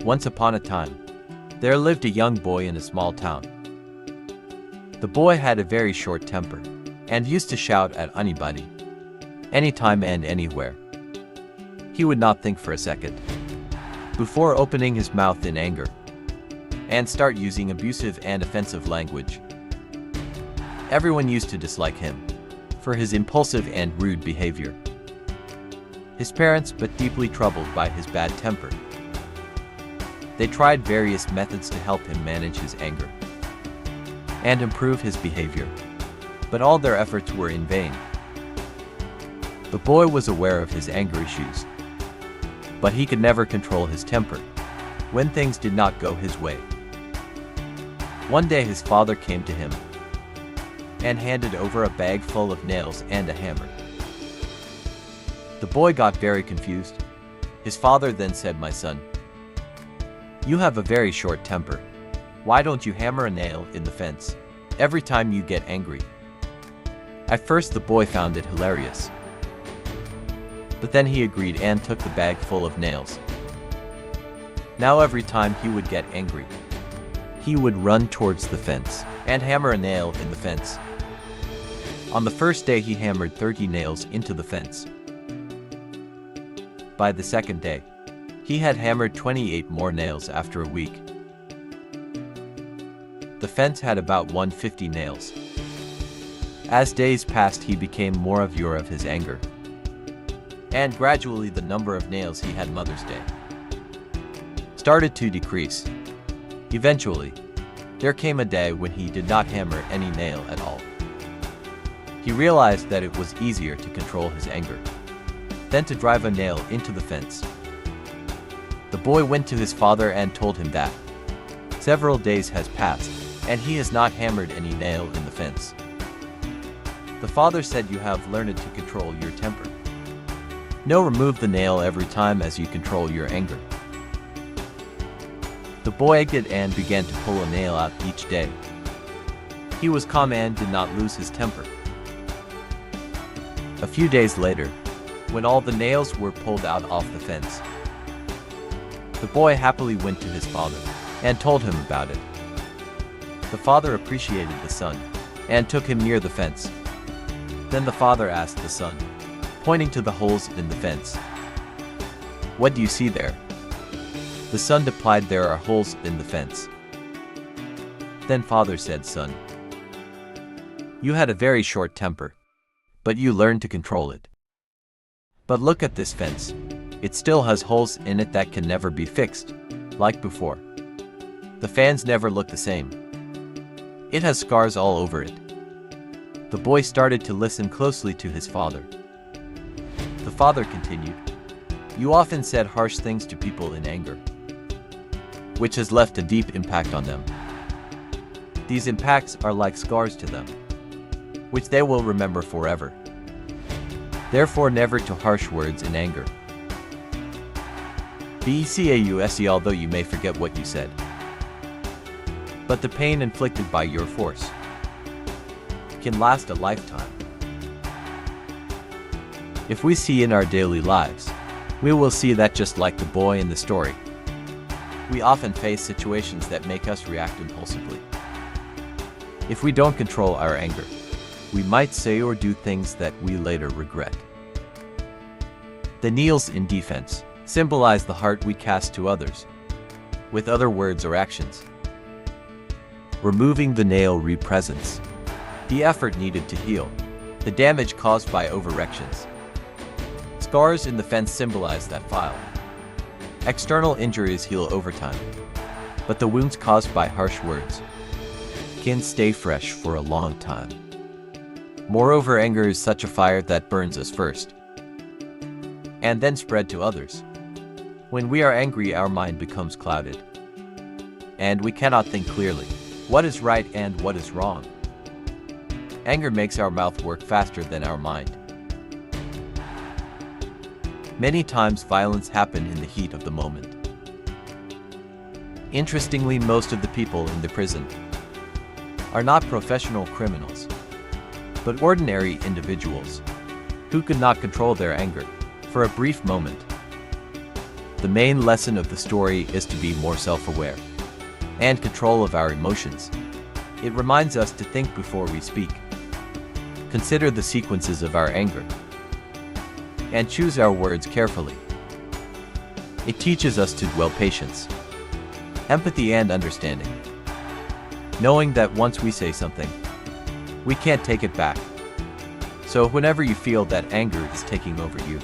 Once upon a time, there lived a young boy in a small town. The boy had a very short temper and used to shout at anybody, anytime and anywhere. He would not think for a second before opening his mouth in anger and start using abusive and offensive language. Everyone used to dislike him for his impulsive and rude behavior. His parents, but deeply troubled by his bad temper, they tried various methods to help him manage his anger and improve his behavior, but all their efforts were in vain. The boy was aware of his anger issues, but he could never control his temper when things did not go his way. One day his father came to him and handed over a bag full of nails and a hammer. The boy got very confused. His father then said, "My son, you have a very short temper. Why don't you hammer a nail in the fence every time you get angry?" At first the boy found it hilarious, but then he agreed and took the bag full of nails. Now every time he would get angry, he would run towards the fence and hammer a nail in the fence. On the first day he hammered 30 nails into the fence. By the second day, he had hammered 28 more nails after a week. The fence had about 150 nails. As days passed, he became more aware of his anger, and gradually the number of nails he had Mother's Day started to decrease. Eventually, there came a day when he did not hammer any nail at all. He realized that it was easier to control his anger than to drive a nail into the fence. The boy went to his father and told him that several days has passed and he has not hammered any nail in the fence. The father said, "You have learned to control your temper. No, remove the nail every time as you control your anger." The boy acted and began to pull a nail out each day. He was calm and did not lose his temper. A few days later, when all the nails were pulled out off the fence, the boy happily went to his father and told him about it. The father appreciated the son and took him near the fence. Then the father asked the son, pointing to the holes in the fence, "What do you see there?" The son replied, "There are holes in the fence." Then father said, "Son, you had a very short temper, but you learned to control it. But look at this fence. It still has holes in it that can never be fixed, like before. The fans never look the same. It has scars all over it." The boy started to listen closely to his father. The father continued, "You often said harsh things to people in anger, which has left a deep impact on them. These impacts are like scars to them, which they will remember forever. Therefore, never to harsh words in anger. Becaus, although you may forget what you said, but the pain inflicted by your force can last a lifetime." If we see in our daily lives, we will see that just like the boy in the story, we often face situations that make us react impulsively. If we don't control our anger, we might say or do things that we later regret. The nails in defense symbolize the heart we cast to others with other words or actions. Removing the nail represents the effort needed to heal the damage caused by overreactions. Scars in the fence symbolize that file. External injuries heal over time, but the wounds caused by harsh words can stay fresh for a long time. Moreover, anger is such a fire that burns us first and then spread to others. When we are angry, our mind becomes clouded, and we cannot think clearly what is right and what is wrong. Anger makes our mouth work faster than our mind. Many times violence happens in the heat of the moment. Interestingly, most of the people in the prison are not professional criminals, but ordinary individuals who could not control their anger for a brief moment. The main lesson of the story is to be more self-aware and control of our emotions. It reminds us to think before we speak, consider the sequences of our anger, and choose our words carefully. It teaches us to dwell patience, empathy and understanding, knowing that once we say something, we can't take it back. So whenever you feel that anger is taking over you,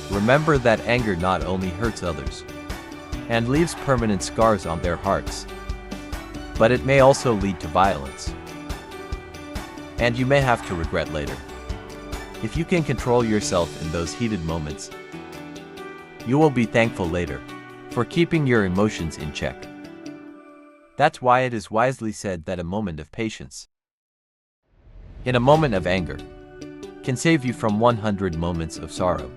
remember that anger not only hurts others and leaves permanent scars on their hearts, but it may also lead to violence, and you may have to regret later. If you can control yourself in those heated moments, you will be thankful later for keeping your emotions in check. That's why it is wisely said that a moment of patience in a moment of anger can save you from 100 moments of sorrow.